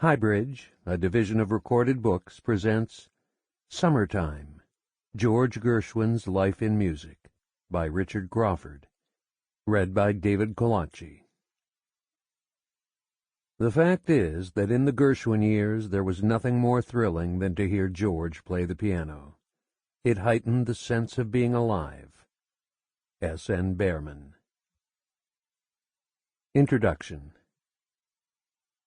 Highbridge, a division of Recorded Books, presents Summertime, George Gershwin's Life in Music, by Richard Crawford, read by David Colacci. The fact is that in the Gershwin years there was nothing more thrilling than to hear George play the piano. It heightened the sense of being alive. S. N. Behrman. Introduction.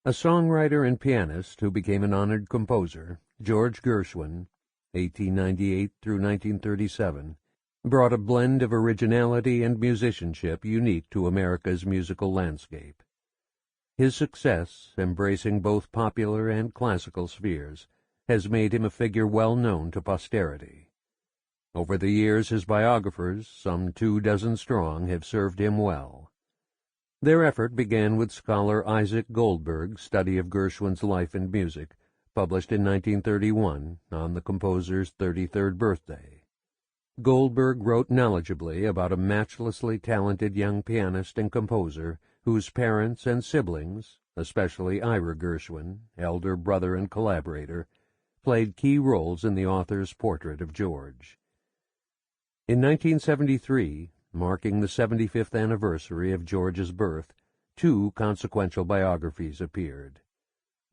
A songwriter and pianist who became an honored composer, George Gershwin, 1898 through 1937, brought a blend of originality and musicianship unique to America's musical landscape. His success, embracing both popular and classical spheres, has made him a figure well known to posterity. Over the years, his biographers, some 24 strong, have served him well. Their effort began with scholar Isaac Goldberg's study of Gershwin's life and music, published in 1931 on the composer's 33rd birthday. Goldberg wrote knowledgeably about a matchlessly talented young pianist and composer whose parents and siblings, especially Ira Gershwin, elder brother and collaborator, played key roles in the author's portrait of George. In 1973, marking the 75th anniversary of George's birth, 2 consequential biographies appeared.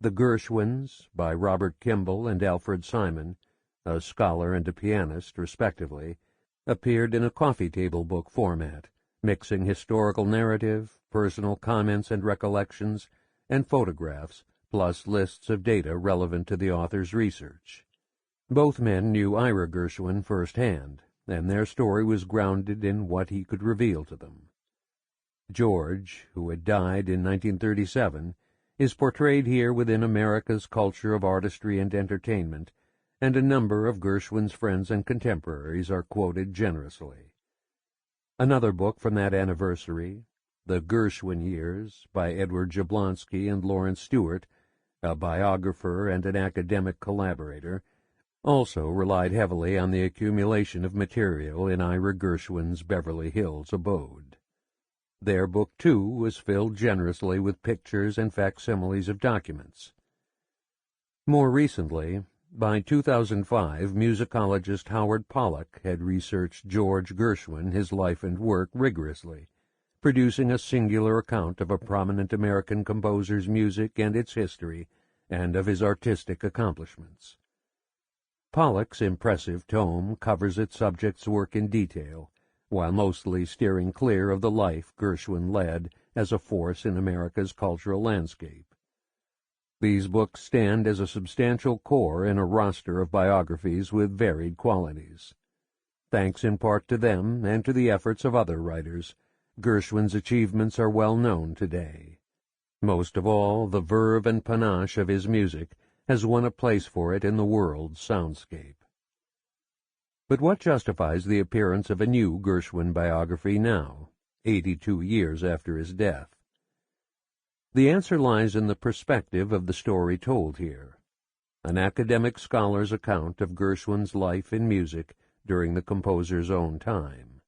The Gershwins, by Robert Kimball and Alfred Simon, a scholar and a pianist, respectively, appeared in a coffee table book format, mixing historical narrative, personal comments and recollections, and photographs, plus lists of data relevant to the author's research. Both men knew Ira Gershwin firsthand, and their story was grounded in what he could reveal to them. George, who had died in 1937, is portrayed here within America's culture of artistry and entertainment, and a number of Gershwin's friends and contemporaries are quoted generously. Another book from that anniversary, The Gershwin Years, by Edward Jablonski and Lawrence Stewart, a biographer and an academic collaborator, also relied heavily on the accumulation of material in Ira Gershwin's Beverly Hills abode. Their book, too, was filled generously with pictures and facsimiles of documents. More recently, by 2005, musicologist Howard Pollack had researched George Gershwin, his life and work, rigorously, producing a singular account of a prominent American composer's music and its history, and of his artistic accomplishments. Pollack's impressive tome covers its subject's work in detail, while mostly steering clear of the life Gershwin led as a force in America's cultural landscape. These books stand as a substantial core in a roster of biographies with varied qualities. Thanks in part to them and to the efforts of other writers, Gershwin's achievements are well known today. Most of all, the verve and panache of his music has won a place for it in the world's soundscape. But what justifies the appearance of a new Gershwin biography now, 82 years after his death? The answer lies in the perspective of the story told here, an academic scholar's account of Gershwin's life in music during the composer's own time.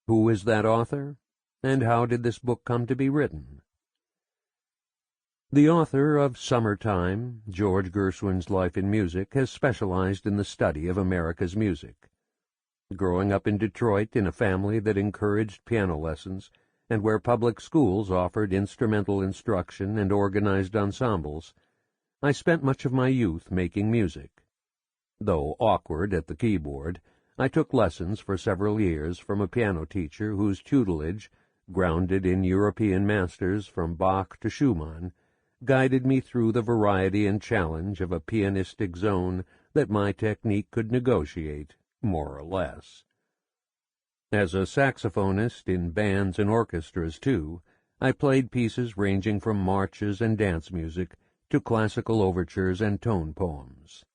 Who is that author, and how did this book come to be written? The author of Summertime, George Gershwin's Life in Music, has specialized in the study of America's music. Growing up in Detroit in a family that encouraged piano lessons, and where public schools offered instrumental instruction and organized ensembles, I spent much of my youth making music. Though awkward at the keyboard, I took lessons for several years from a piano teacher whose tutelage, grounded in European masters from Bach to Schumann, guided me through the variety and challenge of a pianistic zone that my technique could negotiate, more or less. As a saxophonist in bands and orchestras, too, I played pieces ranging from marches and dance music to classical overtures and tone poems.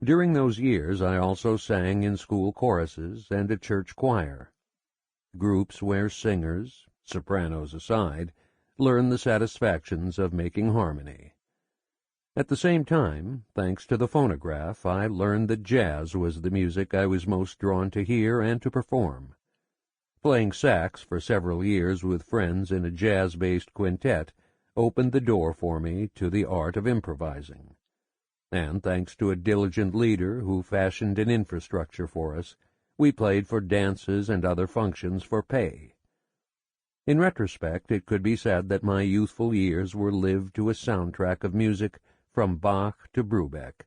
During those years I also sang in school choruses and a church choir, groups where singers, sopranos aside, learn the satisfactions of making harmony. At the same time, thanks to the phonograph, I learned that jazz was the music I was most drawn to hear and to perform. Playing sax for several years with friends in a jazz-based quintet, opened the door for me to the art of improvising. And thanks to a diligent leader who fashioned an infrastructure for us, we played for dances and other functions for pay. In retrospect, it could be said that my youthful years were lived to a soundtrack of music from Bach to Brubeck,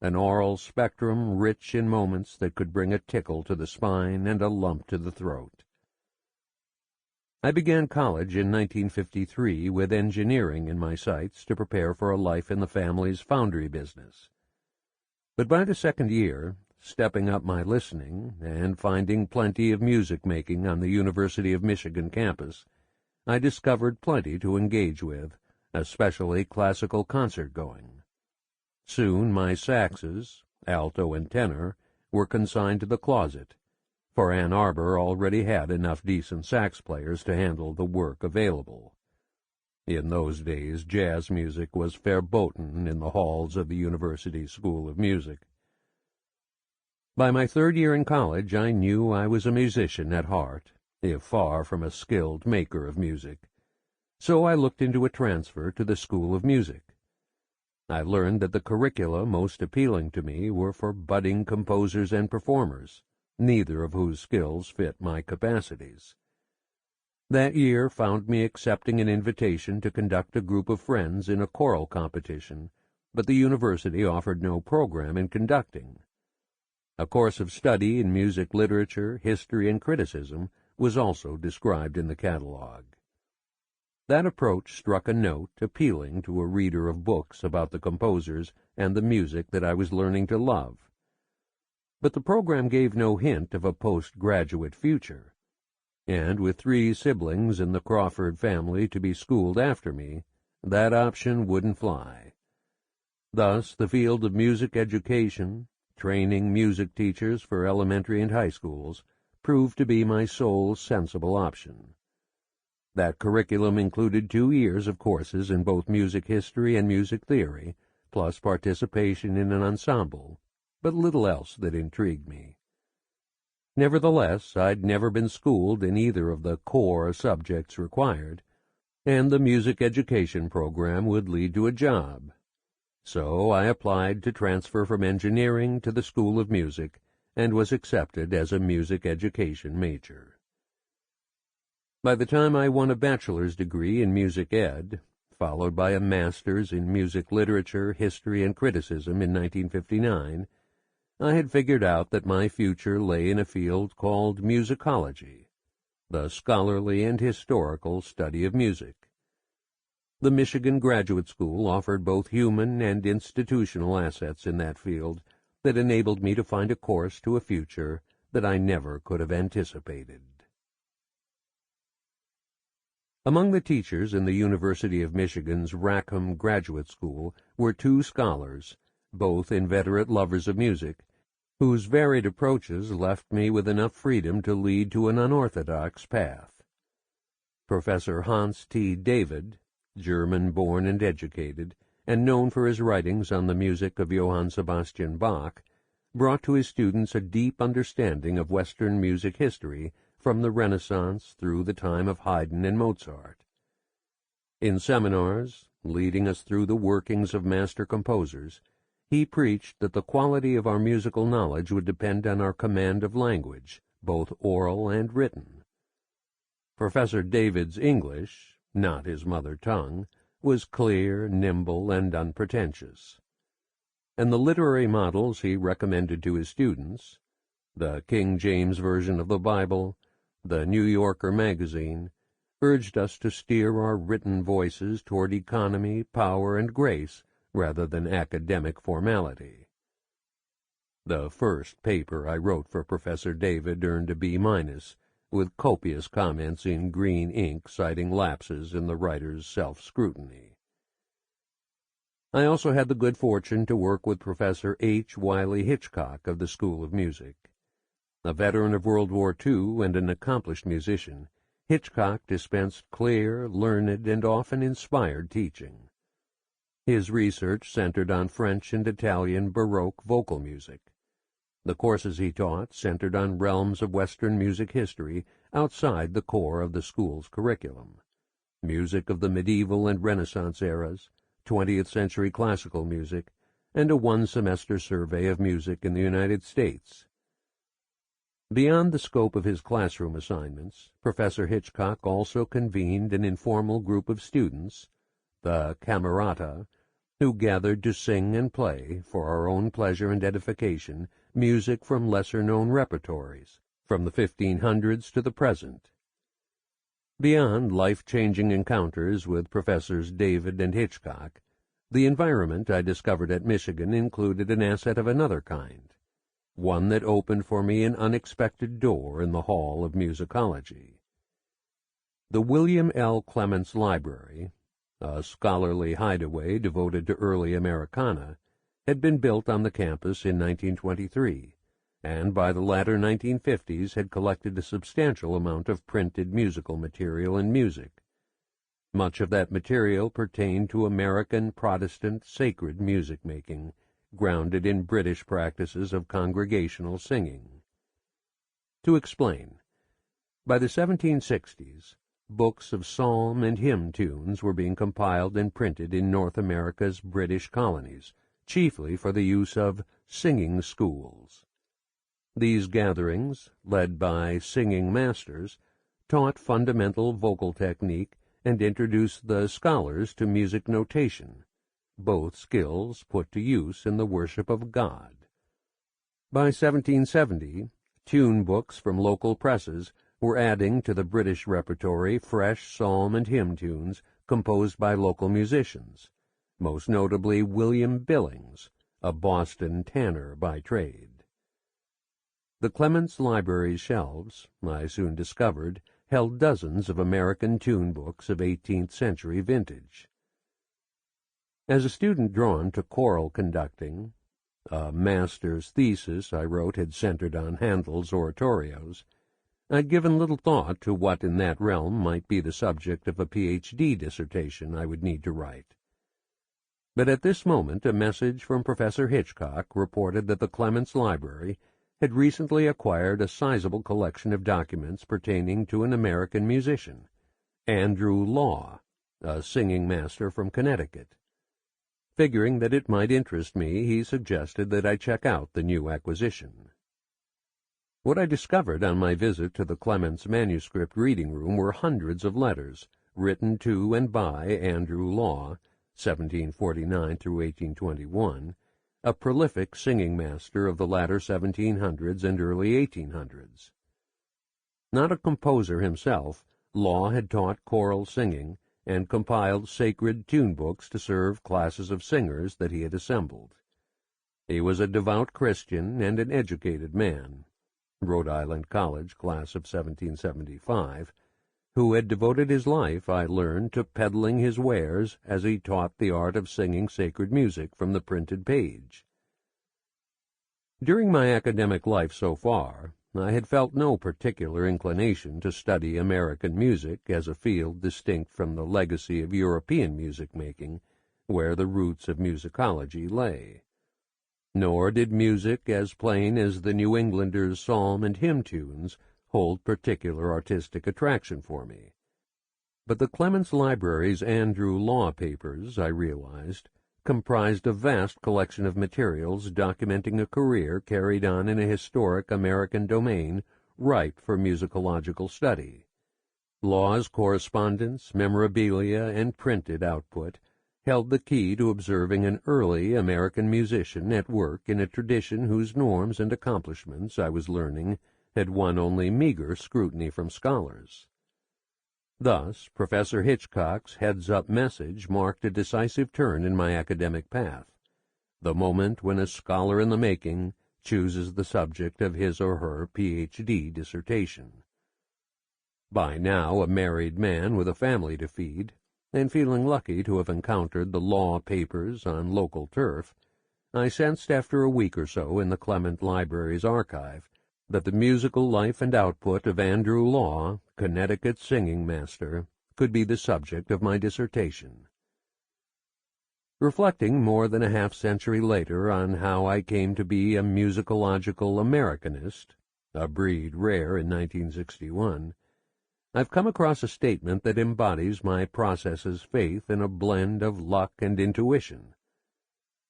an aural spectrum rich in moments that could bring a tickle to the spine and a lump to the throat. I began college in 1953 with engineering in my sights to prepare for a life in the family's foundry business. But by the second year, stepping up my listening and finding plenty of music making on the University of Michigan campus, I discovered plenty to engage with, especially classical concert going. Soon my saxes, alto and tenor, were consigned to the closet, for Ann Arbor already had enough decent sax players to handle the work available. In those days, jazz music was verboten in the halls of the University School of Music. By my third year in college, I knew I was a musician at heart, if far from a skilled maker of music. So I looked into a transfer to the School of Music. I learned that the curricula most appealing to me were for budding composers and performers, neither of whose skills fit my capacities. That year found me accepting an invitation to conduct a group of friends in a choral competition, but the university offered no program in conducting. A course of study in music literature, history, and criticism was also described in the catalog. That approach struck a note appealing to a reader of books about the composers and the music that I was learning to love. But the program gave no hint of a postgraduate future, and with 3 siblings in the Crawford family to be schooled after me, that option wouldn't fly. Thus, the field of music education, training music teachers for elementary and high schools, proved to be my sole sensible option. That curriculum included 2 years of courses in both music history and music theory, plus participation in an ensemble, but little else that intrigued me. Nevertheless, I'd never been schooled in either of the core subjects required, and the music education program would lead to a job. So I applied to transfer from engineering to the School of Music and was accepted as a music education major. By the time I won a bachelor's degree in music ed, followed by a master's in music literature, history, and criticism in 1959, I had figured out that my future lay in a field called musicology, the scholarly and historical study of music. The Michigan Graduate School offered both human and institutional assets in that field that enabled me to find a course to a future that I never could have anticipated. Among the teachers in the University of Michigan's Rackham Graduate School were 2 scholars, both inveterate lovers of music, whose varied approaches left me with enough freedom to lead to an unorthodox path. Professor Hans T. David, German-born and educated, and known for his writings on the music of Johann Sebastian Bach, brought to his students a deep understanding of Western music history from the Renaissance through the time of Haydn and Mozart. In seminars, leading us through the workings of master composers, he preached that the quality of our musical knowledge would depend on our command of language, both oral and written. Professor David's English, not his mother tongue, was clear, nimble, and unpretentious. And the literary models he recommended to his students, the King James Version of the Bible, the New Yorker magazine, urged us to steer our written voices toward economy, power, and grace rather than academic formality. The first paper I wrote for Professor David earned a B-, with copious comments in green ink citing lapses in the writer's self-scrutiny. I also had the good fortune to work with Professor H. Wiley Hitchcock of the School of Music. A veteran of World War II and an accomplished musician, Hitchcock dispensed clear, learned, and often inspired teaching. His research centered on French and Italian Baroque vocal music. The courses he taught centered on realms of Western music history outside the core of the school's curriculum. music of the medieval and Renaissance eras, 20th century classical music, and a one-semester survey of music in the United States. Beyond the scope of his classroom assignments, Professor Hitchcock also convened an informal group of students, the Camerata, who gathered to sing and play, for our own pleasure and edification, music from lesser-known repertories, from the 1500s to the present. Beyond life-changing encounters with Professors David and Hitchcock, the environment I discovered at Michigan included an asset of another kind, one that opened for me an unexpected door in the hall of musicology. The William L. Clements Library, a scholarly hideaway devoted to early Americana, had been built on the campus in 1923, and by the latter 1950s had collected a substantial amount of printed musical material and music. Much of that material pertained to American Protestant sacred music-making, grounded in British practices of congregational singing. To explain, by the 1760s, books of psalm and hymn tunes were being compiled and printed in North America's British colonies, chiefly for the use of singing schools. These gatherings, led by singing masters, taught fundamental vocal technique and introduced the scholars to music notation, both skills put to use in the worship of God. By 1770, tune books from local presses were adding to the British repertory fresh psalm and hymn tunes composed by local musicians, most notably William Billings, a Boston tanner by trade. The Clements Library's shelves, I soon discovered, held dozens of American tune books of 18th century vintage. As a student drawn to choral conducting, a master's thesis I wrote had centered on Handel's oratorios, I'd given little thought to what in that realm might be the subject of a Ph.D. dissertation I would need to write. But at this moment a message from Professor Hitchcock reported that the Clements Library had recently acquired a sizable collection of documents pertaining to an American musician, Andrew Law, a singing master from Connecticut. Figuring that it might interest me, he suggested that I check out the new acquisition. What I discovered on my visit to the Clements manuscript reading room were hundreds of letters written to and by Andrew Law, 1749 through 1821, a prolific singing master of the latter 1700s and early 1800s. Not a composer himself, Law had taught choral singing and compiled sacred tune books to serve classes of singers that he had assembled. He was a devout Christian and an educated man, Rhode Island College class of 1775, who had devoted his life, I learned, to peddling his wares as he taught the art of singing sacred music from the printed page. During my academic life so far, I had felt no particular inclination to study American music as a field distinct from the legacy of European music-making, where the roots of musicology lay. Nor did music as plain as the New Englander's psalm and hymn tunes hold particular artistic attraction for me. But the Clements Library's Andrew Law papers, I realized, comprised a vast collection of materials documenting a career carried on in a historic American domain ripe for musicological study. Law's correspondence, memorabilia, and printed output held the key to observing an early American musician at work in a tradition whose norms and accomplishments, I was learning, had won only meager scrutiny from scholars. Thus, Professor Hitchcock's heads-up message marked a decisive turn in my academic path, the moment when a scholar in the making chooses the subject of his or her Ph.D. dissertation. By now a married man with a family to feed, and feeling lucky to have encountered the Law papers on local turf, I sensed after a week or so in the Clement Library's archive that the musical life and output of Andrew Law, Connecticut singing master, could be the subject of my dissertation. Reflecting more than a half-century later on how I came to be a musicological Americanist, a breed rare in 1961, I've come across a statement that embodies my process's faith in a blend of luck and intuition.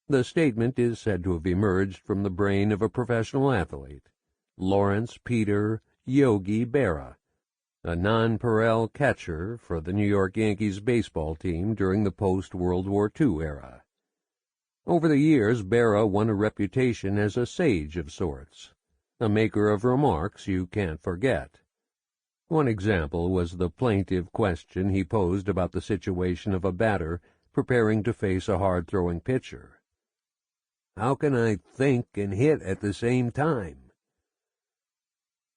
The statement is said to have emerged from the brain of a professional athlete, Lawrence Peter Yogi Berra, a nonpareil catcher for the New York Yankees baseball team during the post-World War II era. Over the years, Berra won a reputation as a sage of sorts, a maker of remarks you can't forget. One example was the plaintive question he posed about the situation of a batter preparing to face a hard-throwing pitcher. "How can I think and hit at the same time?"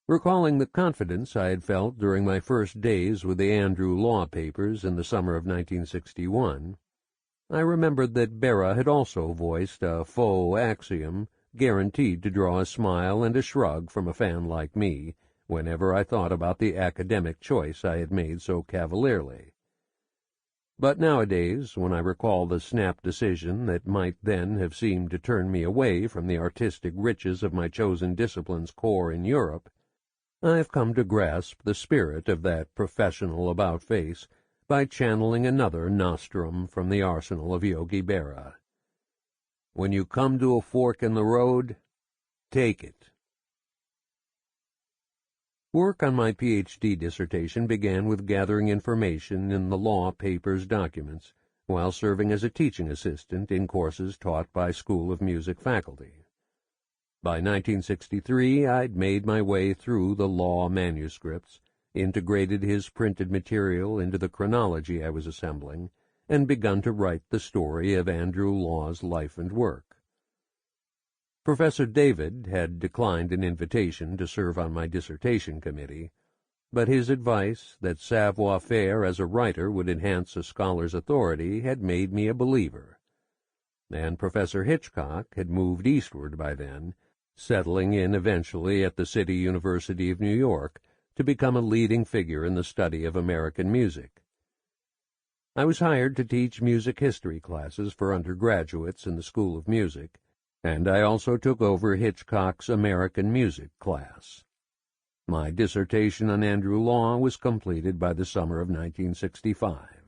Recalling the confidence I had felt during my first days with the Andrew Law Papers in the summer of 1961, I remembered that Berra had also voiced a faux axiom guaranteed to draw a smile and a shrug from a fan like me whenever I thought about the academic choice I had made so cavalierly. But nowadays, when I recall the snap decision that might then have seemed to turn me away from the artistic riches of my chosen discipline's core in Europe, I have come to grasp the spirit of that professional about-face by channeling another nostrum from the arsenal of Yogi Berra. When you come to a fork in the road, take it. Work on my Ph.D. dissertation began with gathering information in the law papers documents while serving as a teaching assistant in courses taught by School of Music faculty. By 1963, I'd made my way through the law manuscripts, integrated his printed material into the chronology I was assembling, and begun to write the story of Andrew Law's life and work. Professor David had declined an invitation to serve on my dissertation committee, but his advice that savoir-faire as a writer would enhance a scholar's authority had made me a believer. And Professor Hitchcock had moved eastward by then, settling in eventually at the City University of New York to become a leading figure in the study of American music. I was hired to teach music history classes for undergraduates in the School of Music, and I also took over Hitchcock's American Music class. My dissertation on Andrew Law was completed by the summer of 1965.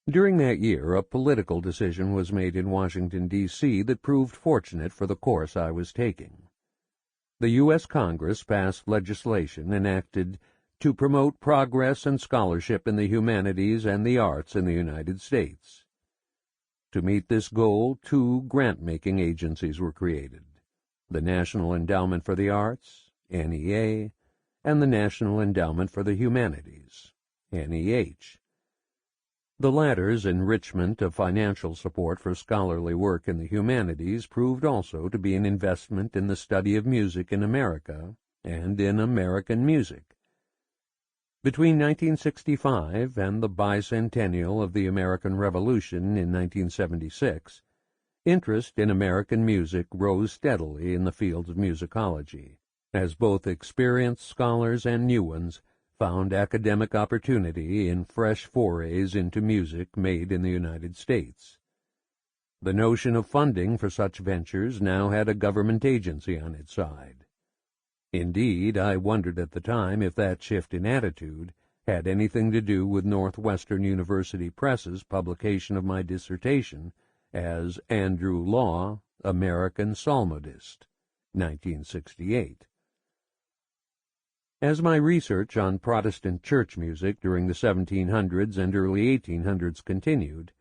During that year, a political decision was made in Washington, D.C. that proved fortunate for the course I was taking. The U.S. Congress passed legislation enacted to promote progress and scholarship in the humanities and the arts in the United States. To meet this goal, 2 grant-making agencies were created, the National Endowment for the Arts, NEA, and the National Endowment for the Humanities, NEH. The latter's enrichment of financial support for scholarly work in the humanities proved also to be an investment in the study of music in America and in American music. Between 1965 and the bicentennial of the American Revolution in 1976, interest in American music rose steadily in the field of musicology, as both experienced scholars and new ones found academic opportunity in fresh forays into music made in the United States. The notion of funding for such ventures now had a government agency on its side. Indeed, I wondered at the time if that shift in attitude had anything to do with Northwestern University Press's publication of my dissertation as Andrew Law, American Psalmodist, 1968. As my research on Protestant church music during the 1700s and early 1800s continued,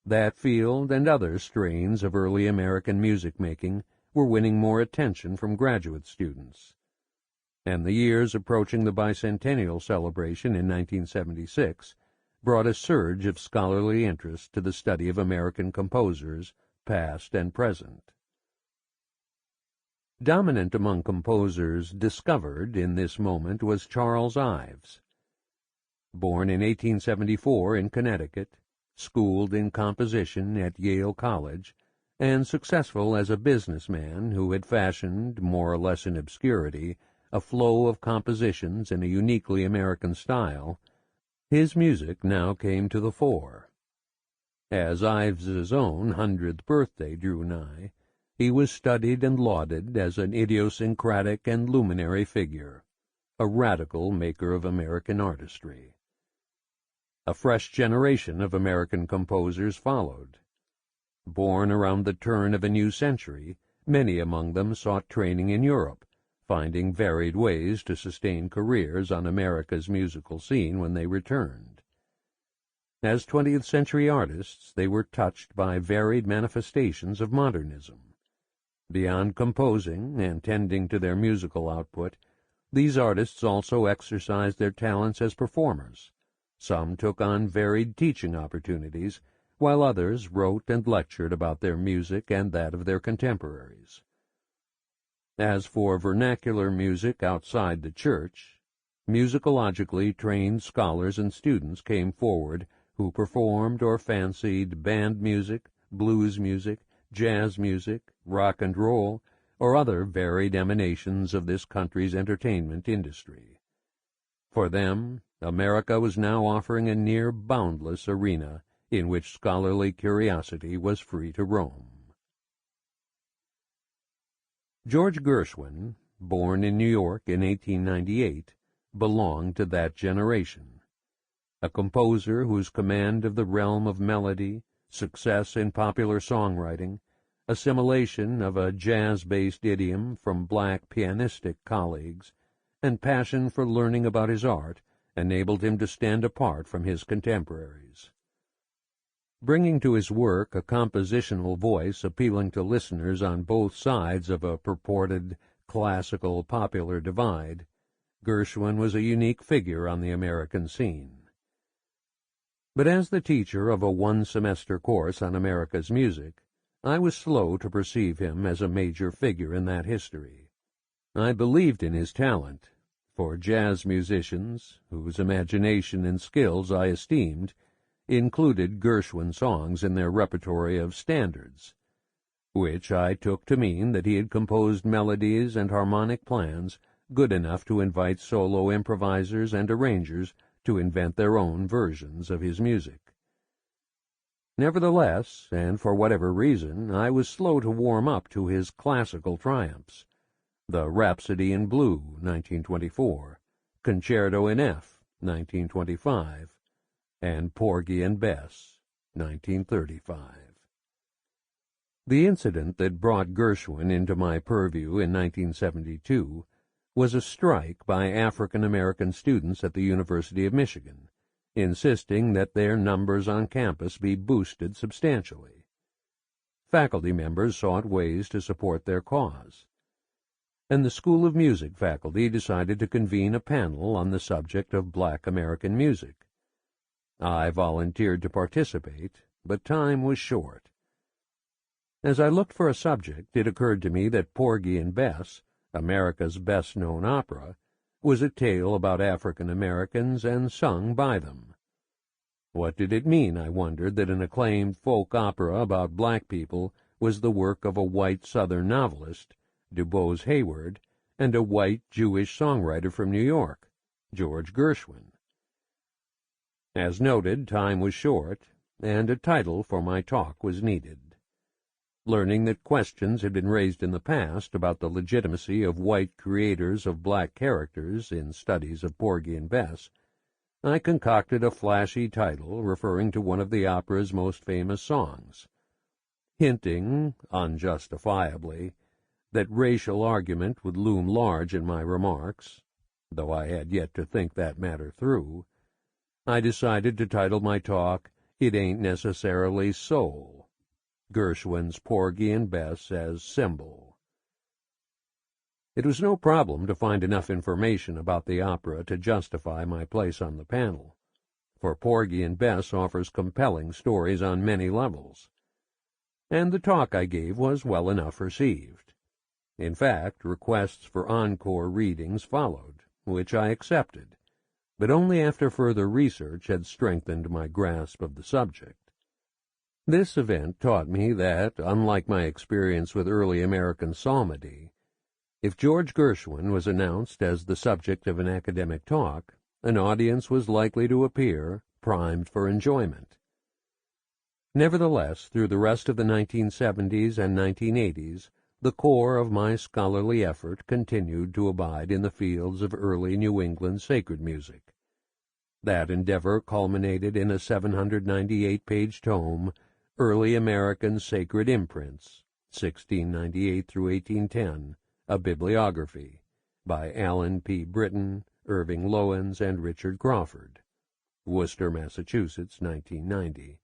that field and other strains of early American music-making were winning more attention from graduate students. And the years approaching the bicentennial celebration in 1976 brought a surge of scholarly interest to the study of American composers, past and present. Dominant among composers discovered in this moment was Charles Ives. Born in 1874 in Connecticut, schooled in composition at Yale College, and successful as a businessman who had fashioned, more or less in obscurity, a flow of compositions in a uniquely American style, his music now came to the fore. As Ives's own 100th birthday drew nigh, he was studied and lauded as an idiosyncratic and luminary figure, a radical maker of American artistry. A fresh generation of American composers followed. Born around the turn of a new century, many among them sought training in Europe, finding varied ways to sustain careers on America's musical scene when they returned. As 20th century artists, they were touched by varied manifestations of modernism. Beyond composing and tending to their musical output, these artists also exercised their talents as performers. Some took on varied teaching opportunities, while others wrote and lectured about their music and that of their contemporaries. As for vernacular music outside the church, musicologically trained scholars and students came forward who performed or fancied band music, blues music, jazz music, rock and roll, or other varied emanations of this country's entertainment industry. For them, America was now offering a near boundless arena in which scholarly curiosity was free to roam. George Gershwin, born in New York in 1898, belonged to that generation. A composer whose command of the realm of melody, success in popular songwriting, assimilation of a jazz-based idiom from black pianistic colleagues, and passion for learning about his art enabled him to stand apart from his contemporaries. Bringing to his work a compositional voice appealing to listeners on both sides of a purported classical-popular divide, Gershwin was a unique figure on the American scene. But as the teacher of a one-semester course on America's music, I was slow to perceive him as a major figure in that history. I believed in his talent, for jazz musicians, whose imagination and skills I esteemed, included Gershwin songs in their repertory of standards, which I took to mean that he had composed melodies and harmonic plans good enough to invite solo improvisers and arrangers to invent their own versions of his music. Nevertheless, and for whatever reason, I was slow to warm up to his classical triumphs: the Rhapsody in Blue, 1924, Concerto in F, 1925, and Porgy and Bess, 1935. The incident that brought Gershwin into my purview in 1972 was a strike by African-American students at the University of Michigan, insisting that their numbers on campus be boosted substantially. Faculty members sought ways to support their cause, and the School of Music faculty decided to convene a panel on the subject of Black American music. I volunteered to participate, but time was short. As I looked for a subject, it occurred to me that Porgy and Bess, America's best-known opera, was a tale about African Americans and sung by them. What did it mean, I wondered, that an acclaimed folk opera about black people was the work of a white Southern novelist, Du Bois Hayward, and a white Jewish songwriter from New York, George Gershwin? As noted, time was short, and a title for my talk was needed. Learning that questions had been raised in the past about the legitimacy of white creators of black characters in studies of Porgy and Bess, I concocted a flashy title referring to one of the opera's most famous songs, hinting, unjustifiably, that racial argument would loom large in my remarks. Though I had yet to think that matter through, I decided to title my talk, "It Ain't Necessarily Soul," Gershwin's Porgy and Bess as symbol. It was no problem to find enough information about the opera to justify my place on the panel, for Porgy and Bess offers compelling stories on many levels, and the talk I gave was well enough received. In fact, requests for encore readings followed, which I accepted, but only after further research had strengthened my grasp of the subject. This event taught me that, unlike my experience with early American psalmody, if George Gershwin was announced as the subject of an academic talk, an audience was likely to appear primed for enjoyment. Nevertheless, through the rest of the 1970s and 1980s, the core of my scholarly effort continued to abide in the fields of early New England sacred music. That endeavor culminated in a 798-page tome, Early American Sacred Imprints, 1698 through 1810, a bibliography, by Allen P. Britton, Irving Lowens, and Richard Crawford, Worcester, Massachusetts, 1990,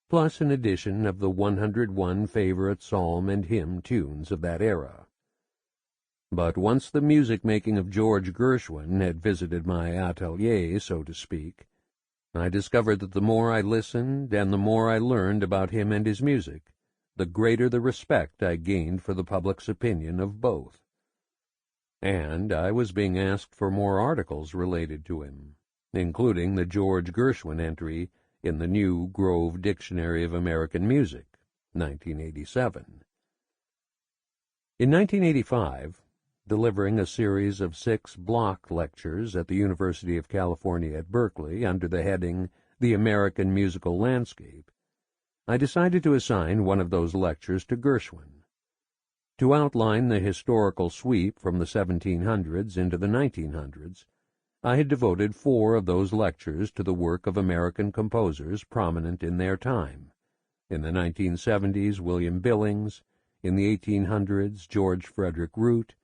plus an edition of the 101 favorite psalm and hymn tunes of that era. But once the music-making of George Gershwin had visited my atelier, so to speak, I discovered that the more I listened and the more I learned about him and his music, the greater the respect I gained for the public's opinion of both. And I was being asked for more articles related to him, including the George Gershwin entry in the New Grove Dictionary of American Music, 1987. In 1985, delivering a series of 6 block lectures at the University of California at Berkeley under the heading The American Musical Landscape, I decided to assign one of those lectures to Gershwin. To outline the historical sweep from the 1700s into the 1900s, I had devoted 4 of those lectures to the work of American composers prominent in their time. In the 1970s, William Billings; in the 1800s, George Frederick Root;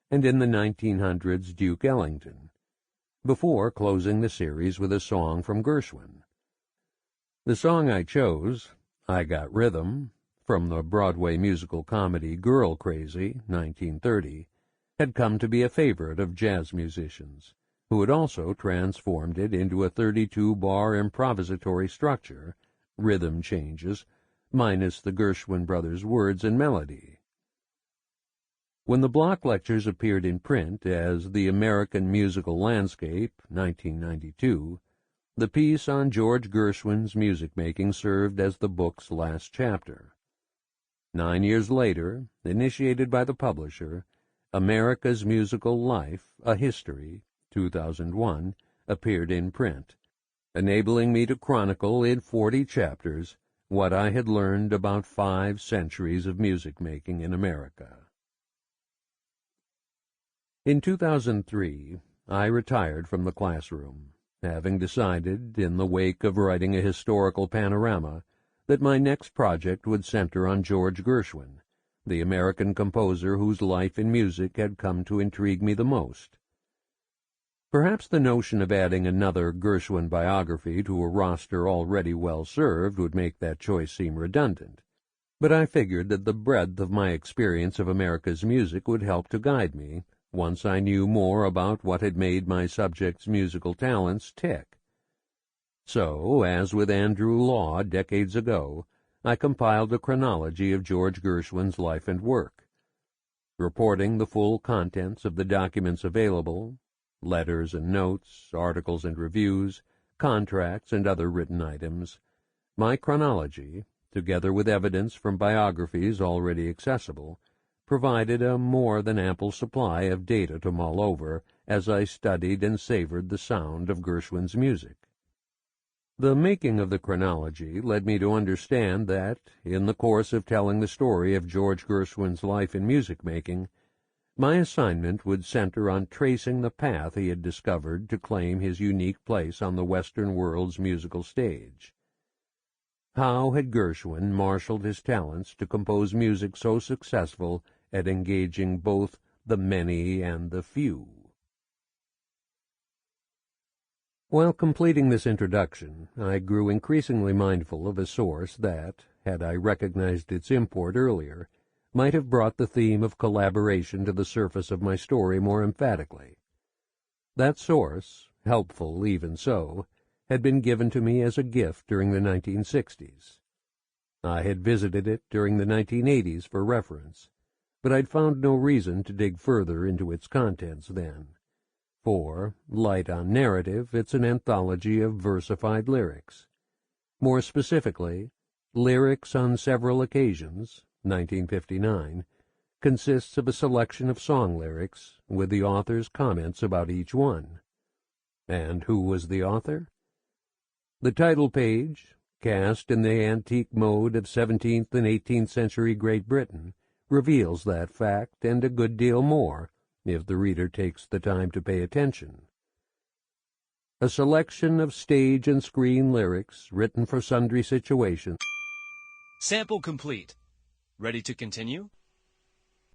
and in the 1900s, Duke Ellington, before closing the series with a song from Gershwin. The song I chose, I Got Rhythm, from the Broadway musical comedy Girl Crazy, 1930, had come to be a favorite of jazz musicians, who had also transformed it into a 32-bar improvisatory structure, rhythm changes, minus the Gershwin brothers' words and melody. When the block lectures appeared in print as The American Musical Landscape, 1992, the piece on George Gershwin's music-making served as the book's last chapter. 9 years later, initiated by the publisher, America's Musical Life, A History, 2001, appeared in print, enabling me to chronicle in 40 chapters what I had learned about 5 centuries of music-making in America. In 2003, I retired from the classroom, having decided, in the wake of writing a historical panorama, that my next project would center on George Gershwin, the American composer whose life and music had come to intrigue me the most. Perhaps the notion of adding another Gershwin biography to a roster already well-served would make that choice seem redundant, but I figured that the breadth of my experience of America's music would help to guide me, once I knew more about what had made my subject's musical talents tick. So, as with Andrew Law decades ago, I compiled a chronology of George Gershwin's life and work, reporting the full contents of the documents available, letters and notes, articles and reviews, contracts and other written items. My chronology, together with evidence from biographies already accessible, provided a more than ample supply of data to mull over as I studied and savored the sound of Gershwin's music. The making of the chronology led me to understand that, in the course of telling the story of George Gershwin's life and music-making, my assignment would center on tracing the path he had discovered to claim his unique place on the Western world's musical stage. How had Gershwin marshaled his talents to compose music so successful at engaging both the many and the few? While completing this introduction, I grew increasingly mindful of a source that, had I recognized its import earlier, might have brought the theme of collaboration to the surface of my story more emphatically. That source, helpful even so, had been given to me as a gift during the 1960s. I had visited it during the 1980s for reference, but I'd found no reason to dig further into its contents then. For, light on narrative, it's an anthology of versified lyrics. More specifically, Lyrics on Several Occasions, 1959, consists of a selection of song lyrics with the author's comments about each one. And who was the author? The title page, cast in the antique mode of 17th and 18th century Great Britain, reveals that fact and a good deal more if the reader takes the time to pay attention. A selection of stage and screen lyrics written for sundry situations. Sample complete. Ready to continue?